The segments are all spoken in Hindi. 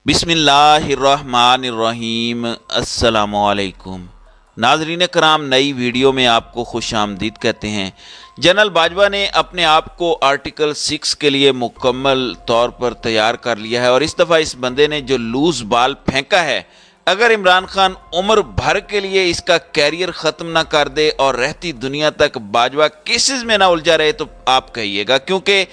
बिस्मिल्लाहिर्रहमानिर्रहीम। अस्सलामुअलैकुम नाज़रीन कराम, नई वीडियो में आपको खुश आमदीद कहते हैं। जनरल बाजवा ने अपने आप को आर्टिकल 6 के लिए मुकम्मल तौर पर तैयार कर लिया है और इस दफ़ा इस बंदे ने जो लूज़ बाल फेंका है, अगर इमरान खान उम्र भर के लिए इसका कैरियर ख़त्म ना कर दे और रहती दुनिया तक बाजवा केसेस में ना उलझा रहे तो आप कहिएगा, क्योंकि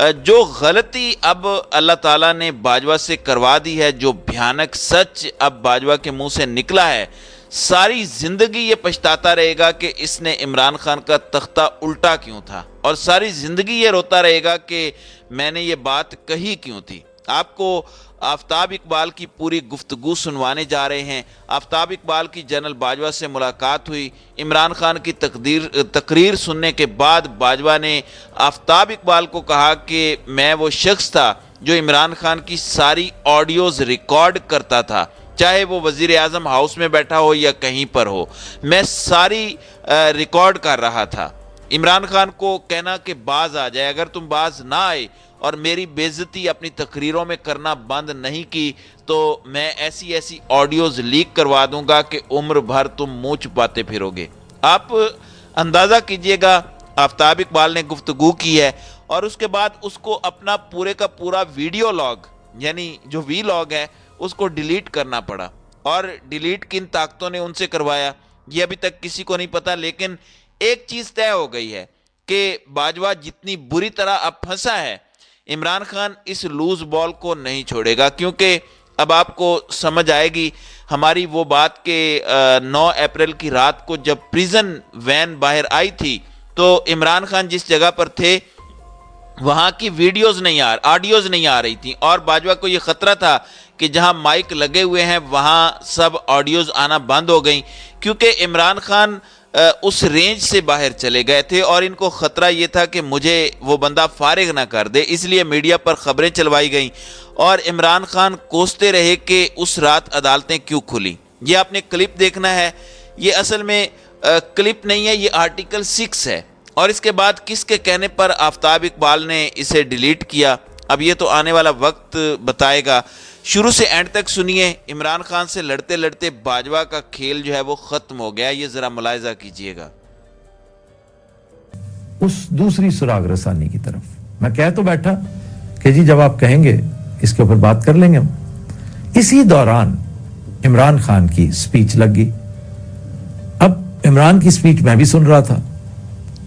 जो गलती अब अल्लाह ताला ने बाजवा से करवा दी है, जो भयानक सच अब बाजवा के मुंह से निकला है, सारी ज़िंदगी ये पछताता रहेगा कि इसने इमरान खान का तख्ता उल्टा क्यों था, और सारी ज़िंदगी ये रोता रहेगा कि मैंने ये बात कही क्यों थी। आपको आफ्ताब इकबाल की पूरी गुफ्तगू सुनवाने जा रहे हैं। आफ्ताब इकबाल की जनरल बाजवा से मुलाकात हुई। इमरान खान की तकरीर सुनने के बाद बाजवा ने आफ्ताब इकबाल को कहा कि मैं वो शख्स था जो इमरान खान की सारी ऑडियोज़ रिकॉर्ड करता था, चाहे वो वज़ीर आज़म हाउस में बैठा हो या कहीं पर हो, मैं सारी रिकॉर्ड कर रहा था। इमरान खान को कहना कि बाज आ जाए, अगर तुम बाज ना आए और मेरी बेइज्जती अपनी तकरीरों में करना बंद नहीं की तो मैं ऐसी ऐसी ऑडियोज़ लीक करवा दूंगा कि उम्र भर तुम मुँह छुपाते फिरोगे। आप अंदाज़ा कीजिएगा, आफ्ताब इकबाल ने गुफ्तगू की है और उसके बाद उसको अपना पूरे का पूरा वीडियो लॉग, यानी जो वी लॉग है, उसको डिलीट करना पड़ा। और डिलीट किन ताकतों ने उनसे करवाया ये अभी तक किसी को नहीं पता, लेकिन एक चीज़ तय हो गई है कि बाजवा जितनी बुरी तरह अब फंसा है, इमरान खान इस लूज बॉल को नहीं छोड़ेगा। क्योंकि अब आपको समझ आएगी हमारी वो बात कि 9 अप्रैल की रात को जब प्रिजन वैन बाहर आई थी तो इमरान खान जिस जगह पर थे वहाँ की ऑडियोज़ नहीं आ रही थी, और बाजवा को ये ख़तरा था कि जहाँ माइक लगे हुए हैं वहाँ सब ऑडियोज़ आना बंद हो गई, क्योंकि इमरान खान उस रेंज से बाहर चले गए थे और इनको ख़तरा ये था कि मुझे वो बंदा फारिग ना कर दे, इसलिए मीडिया पर ख़बरें चलवाई गई और इमरान खान कोसते रहे कि उस रात अदालतें क्यों खुली। ये आपने क्लिप देखना है, ये असल में क्लिप नहीं है, ये आर्टिकल 6 है। और इसके बाद किसके कहने पर आफ्ताब इकबाल ने इसे डिलीट किया, अब ये तो आने वाला वक्त बताएगा। शुरू से एंड तक सुनिए। इमरान खान से लड़ते लड़ते बाजवा का खेल जो है वो खत्म हो गया, ये जरा मुलाहिजा कीजिएगा। उस दूसरी सुराग रसानी की तरफ मैं कह तो बैठा कि जी जब आप कहेंगे इसके ऊपर बात कर लेंगे हम। इसी दौरान इमरान खान की स्पीच लग गई। अब इमरान की स्पीच मैं भी सुन रहा था,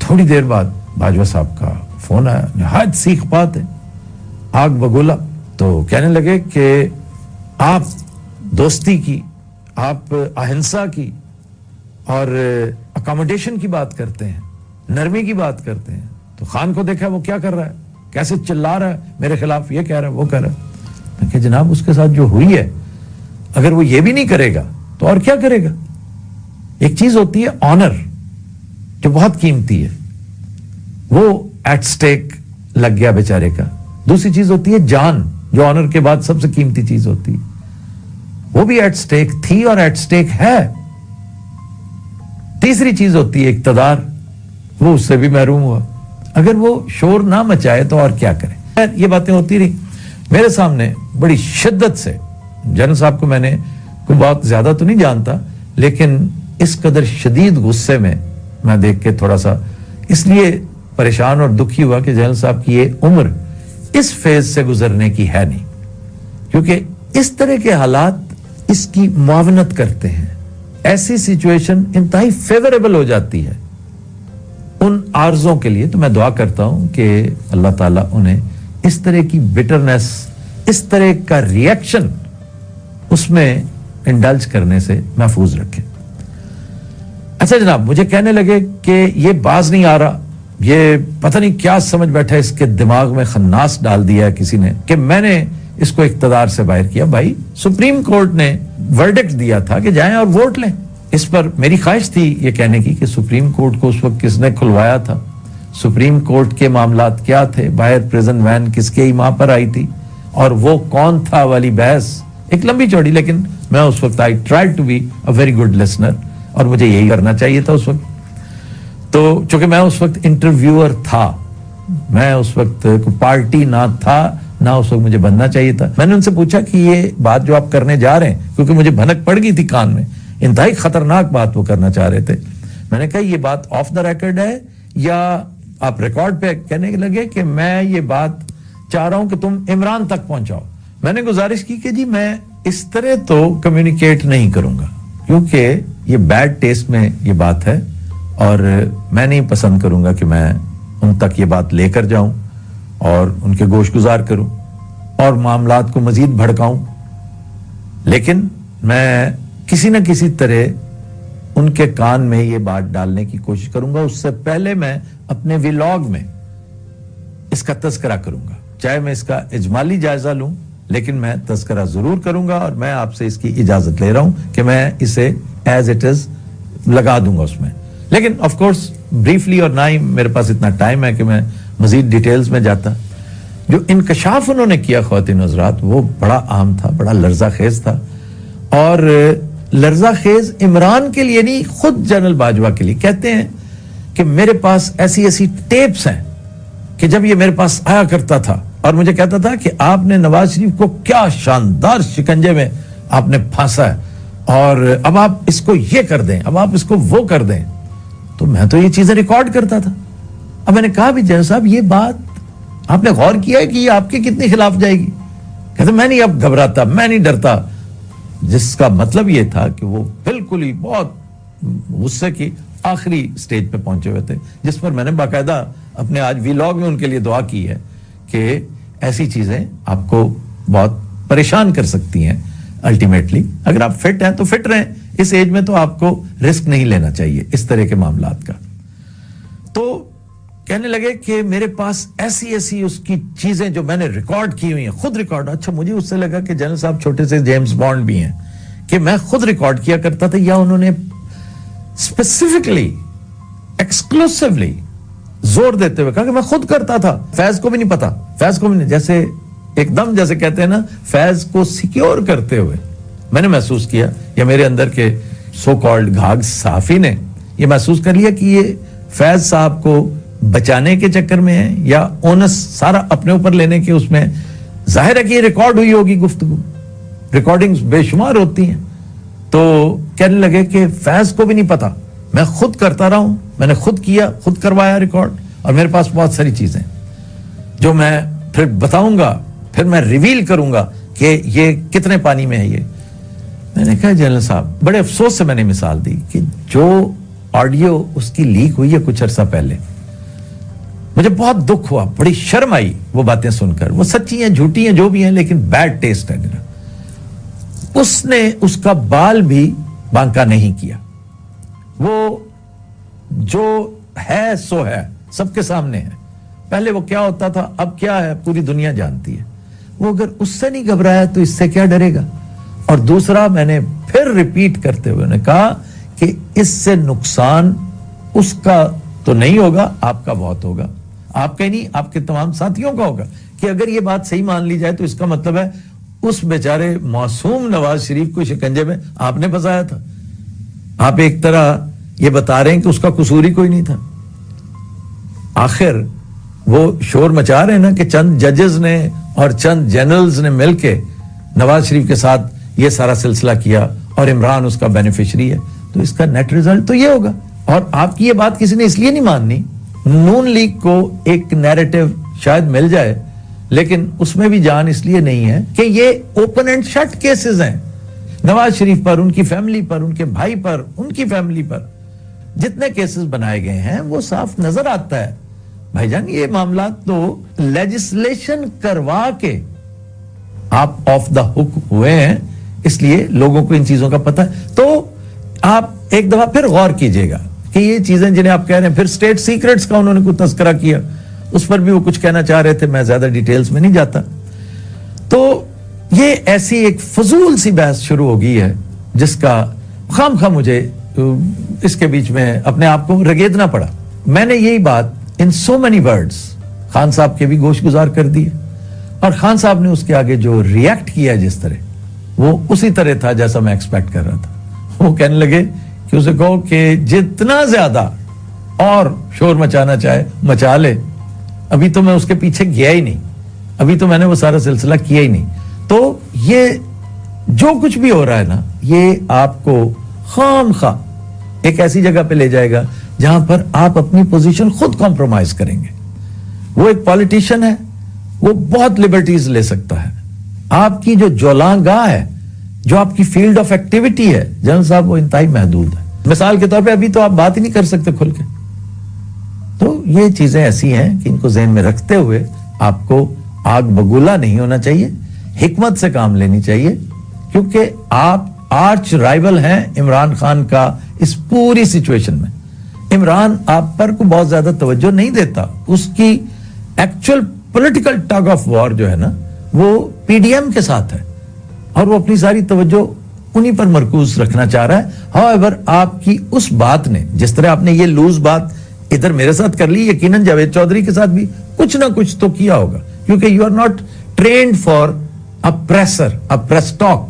थोड़ी देर बाद बाजवा साहब का फोन आया, निहायत सीख बात है, आग बगोला। तो कहने लगे कि आप दोस्ती की, आप अहिंसा की और अकोमोडेशन की बात करते हैं, नरमी की बात करते हैं, तो खान को देखा वो क्या कर रहा है, कैसे चिल्ला रहा है मेरे खिलाफ, ये कह रहा है वो कह रहा है। मैं कहा जनाब उसके साथ जो हुई है, अगर वो ये भी नहीं करेगा तो और क्या करेगा। एक चीज होती है ऑनर जो बहुत कीमती है, वो एट स्टेक लग गया बेचारे का। दूसरी चीज होती है जान, जो ऑनर के बाद सबसे कीमती चीज होती है, वो भी एट स्टेक थी और एट स्टेक है। तीसरी चीज होती है इक्तदार, वो उससे भी महरूम हुआ। अगर वो शोर ना मचाए तो और क्या करे। ये बातें होती रही मेरे सामने बड़ी शिद्दत से। जनरल साहब को मैंने कोई बहुत ज्यादा तो नहीं जानता, लेकिन इस कदर शदीद गुस्से में मैं देख के थोड़ा सा इसलिए परेशान और दुखी हुआ कि जनरल साहब की ये उम्र इस फेज से गुजरने की है नहीं, क्योंकि इस तरह के हालात इसकी मुआवनत करते हैं। ऐसी सिचुएशन इंतहाई फेवरेबल हो जाती है उन आर्जों के लिए। तो मैं दुआ करता हूं कि अल्लाह ताला उन्हें इस तरह की बिटरनेस, इस तरह का रिएक्शन उसमें इंडल्ज करने से महफूज रखे। अच्छा जनाब, मुझे कहने लगे कि ये बाज नहीं आ रहा, ये पता नहीं क्या समझ बैठा, इसके दिमाग में खन्नास डाल दिया है किसी ने कि मैंने इसको इख्तदार से बाहर किया। भाई सुप्रीम कोर्ट ने वर्डिक्ट दिया था कि जाएं और वोट लें। इस पर मेरी ख्वाहिश थी ये कहने की कि सुप्रीम कोर्ट को उस वक्त किसने खुलवाया था, सुप्रीम कोर्ट के मामलात क्या थे, बाहर प्रिजन वैन किसके ईमा पर आई थी और वो कौन था वाली बहस एक लंबी चौड़ी। लेकिन मैं उस वक्त I tried to be a very good listener और मुझे यही करना चाहिए था उस वक्त। तो चूंकि मैं उस वक्त इंटरव्यूअर था, मैं उस वक्त पार्टी ना था ना उस वक्त मुझे बनना चाहिए था। मैंने उनसे पूछा कि ये बात जो आप करने जा रहे हैं, क्योंकि मुझे भनक पड़ गई थी कान में, इंतहाई खतरनाक बात वो करना चाह रहे थे। मैंने कहा ये बात ऑफ द रिकॉर्ड है या आप रिकॉर्ड पे कहने लगे कि मैं ये बात चाह रहा हूं कि तुम इमरान तक पहुंचाओ। मैंने गुजारिश की कि जी मैं इस तरह तो कम्युनिकेट नहीं करूंगा, क्योंकि ये बैड टेस्ट में ये बात है और मैं नहीं पसंद करूंगा कि मैं उन तक ये बात लेकर जाऊं और उनके गोशगुजार करूं और मामलात को मजीद भड़काऊं। लेकिन मैं किसी न किसी तरह उनके कान में ये बात डालने की कोशिश करूंगा। उससे पहले मैं अपने व्लॉग में इसका तज़किरा करूंगा, चाहे मैं इसका इजमाली जायजा लूं, लेकिन मैं तज़किरा जरूर करूंगा और मैं आपसे इसकी इजाजत ले रहा हूं कि मैं इसे एज इट इज लगा दूंगा उसमें। लेकिन ऑफ कोर्स ब्रीफली, और ना ही मेरे पास इतना टाइम है कि मैं मजीद डिटेल्स में जाता। जो इंकशाफ उन्होंने किया ख्वातीन हज़रात, वो बड़ा अहम था, बड़ा लर्जा खेज था। और लर्जा खेज इमरान के लिए नहीं, खुद जनरल बाजवा के लिए। कहते हैं कि मेरे पास ऐसी ऐसी टेप्स हैं कि जब ये मेरे पास आया करता था और मुझे कहता था कि आपने नवाज शरीफ को क्या शानदार शिकंजे में आपने फांसा है और अब आप इसको ये कर दें, अब आप इसको वो कर दें, तो मैं तो ये चीजें रिकॉर्ड करता था। अब मैंने कहा भी जनरल साहब ये बात आपने गौर किया है कि ये आपके कितने खिलाफ जाएगी? कहते मैं नहीं अब घबराता, मैं नहीं डरता। जिसका मतलब ये था कि वो बिल्कुल ही बहुत गुस्से की आखिरी स्टेज पे पहुंचे हुए थे, जिस पर मैंने बाकायदा अपने आज व्लॉग में उनके लिए दुआ की है कि ऐसी चीजें आपको बहुत परेशान कर सकती हैं। अल्टीमेटली अगर आप फिट हैं तो फिट रहें, इस एज में तो आपको रिस्क नहीं लेना चाहिए इस तरह के मामलात का। तो कहने लगे कि मेरे पास ऐसी ऐसी उसकी चीजें जो मैंने रिकॉर्ड की हुई हैं, खुद रिकॉर्ड। अच्छा, मुझे उससे लगा कि जनरल साहब छोटे से जेम्स बॉन्ड भी हैं कि मैं खुद रिकॉर्ड किया करता था, या उन्होंने स्पेसिफिकली एक्सक्लूसिवली जोर देते हुए कहा कि मैं खुद करता था, फैज को भी नहीं पता, फैज को भी नहीं। जैसे एकदम जैसे कहते हैं ना, फैज को सिक्योर करते हुए मैंने महसूस किया, या मेरे अंदर के सो कॉल्ड घाघ सहाफी ने यह महसूस कर लिया कि ये फैज साहब को बचाने के चक्कर में है या ओनस सारा अपने ऊपर लेने के उसमें। जाहिर है कि ये रिकॉर्ड हुई होगी गुफ्तगू, रिकॉर्डिंग्स बेशुमार होती हैं। तो कहने लगे कि फैज को भी नहीं पता, मैं खुद करता रहा हूं, मैंने खुद किया, खुद करवाया रिकॉर्ड, और मेरे पास बहुत सारी चीजें जो मैं फिर बताऊंगा, फिर मैं रिवील करूंगा कि ये कितने पानी में है ये। मैंने कहा जनरल साहब, बड़े अफसोस से मैंने मिसाल दी कि जो ऑडियो उसकी लीक हुई है कुछ अरसा पहले, मुझे बहुत दुख हुआ, बड़ी शर्म आई वो बातें सुनकर। वो सच्ची हैं, झूठी हैं, जो भी हैं, लेकिन बैड टेस्ट है मेरा। उसने उसका बाल भी बांका नहीं किया। वो जो है सो है, सबके सामने है। पहले वो क्या होता था, अब क्या है, पूरी दुनिया जानती है। वो अगर उससे नहीं घबराया तो इससे क्या डरेगा? और दूसरा, मैंने फिर रिपीट करते हुए ने कहा कि इससे नुकसान उसका तो नहीं होगा, आपका बहुत होगा। आपका ही नहीं, आपके तमाम साथियों का होगा। कि अगर ये बात सही मान ली जाए तो इसका मतलब है उस बेचारे मासूम नवाज शरीफ को शिकंजे में आपने फंसाया था। आप एक तरह ये बता रहे हैं कि उसका कसूर ही कोई नहीं था। आखिर वो शोर मचा रहे हैं ना कि चंद जजेस ने और चंद जनरल्स ने मिलके नवाज शरीफ के साथ ये सारा सिलसिला किया और इमरान उसका बेनिफिशियरी है, तो इसका नेट रिजल्ट तो ये होगा। और आपकी ये बात किसी ने इसलिए नहीं माननी, नून लीग को एक नैरेटिव शायद मिल जाए, लेकिन उसमें भी जान इसलिए नहीं है कि ये ओपन एंड शट केसेस हैं नवाज शरीफ पर, उनकी फैमिली पर, उनके भाई पर, उनकी फैमिली पर। जितने केसेस बनाए गए हैं वो साफ नजर आता है भाईजान, ये मामला तो लेजिस्लेशन करवा के आप ऑफ द हुक हुए हैं, इसलिए लोगों को इन चीजों का पता है। तो आप एक दफा फिर गौर कीजिएगा कि ये चीजें जिन्हें आप कह रहे हैं, फिर स्टेट सीक्रेट्स का उन्होंने कुछ तस्करा किया, उस पर भी वो कुछ कहना चाह रहे थे, मैं ज्यादा डिटेल्स में नहीं जाता। तो ये ऐसी एक फजूल सी बहस शुरू हो गई है जिसका खामखा मुझे इसके बीच में अपने आप को रगेदना पड़ा। मैंने यही बात इन सो मेनी वर्ड्स खान साहब के भी गोशगुजार कर दिए, और खान साहब ने उसके आगे जो रिएक्ट किया जिस तरह, वो उसी तरह था जैसा मैं एक्सपेक्ट कर रहा था। वो कहने लगे कि उसे कहो कि जितना ज्यादा और शोर मचाना चाहे मचा ले, अभी तो मैं उसके पीछे गया ही नहीं, अभी तो मैंने वो सारा सिलसिला किया ही नहीं। तो ये जो कुछ भी हो रहा है ना, ये आपको खामखा एक ऐसी जगह पे ले जाएगा जहां पर आप अपनी पोजीशन खुद कॉम्प्रोमाइज करेंगे। वो एक पॉलिटिशियन है, वो बहुत लिबर्टीज ले सकता है। आपकी जो ज्वालागाह है, जो आपकी फील्ड ऑफ एक्टिविटी है जनरल साहब, वो इंतहाई महदूद है। मिसाल के तौर पे अभी तो आप बात ही नहीं कर सकते खुल के। तो ये चीजें ऐसी हैं कि इनको ज़हन में रखते हुए आपको आग बगूला नहीं होना चाहिए, हिकमत से काम लेनी चाहिए, क्योंकि आप आर्च राइवल हैं इमरान खान का इस पूरी सिचुएशन में। इमरान आप पर को बहुत ज्यादा तवज्जो नहीं देता। उसकी actual political tug of war जो है ना, वो पीडीएम के साथ है और वो अपनी सारी तवज्जो उन्हीं पर मरकूज रखना चाह रहा है। हाउएवर, आपकी उस बात ने, जिस तरह आपने ये लूज बात इधर मेरे साथ कर ली, यकीनन जावेद चौधरी के साथ भी कुछ ना कुछ तो किया होगा, क्योंकि you are not trained for a presser, a press talk.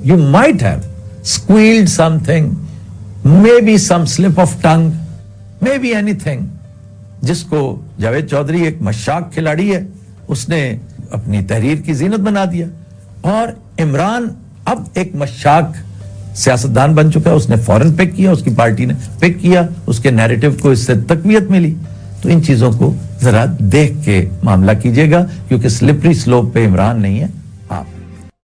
You might have squealed something, maybe some slip of tongue, maybe anything, जिसको जावेद चौधरी एक मशाक खिलाड़ी है, उसने अपनी तहरीर की जीनत बना दिया। और इमरान अब एक मशाक सियासतदान बन चुका है। उसने फौरन पिक किया, उसकी पार्टी ने पिक किया, उसके नैरेटिव को इससे तकवीयत मिली। तो इन चीजों को जरा देख के मामला कीजिएगा, क्योंकि स्लिपरी स्लोप पे इमरान नहीं है।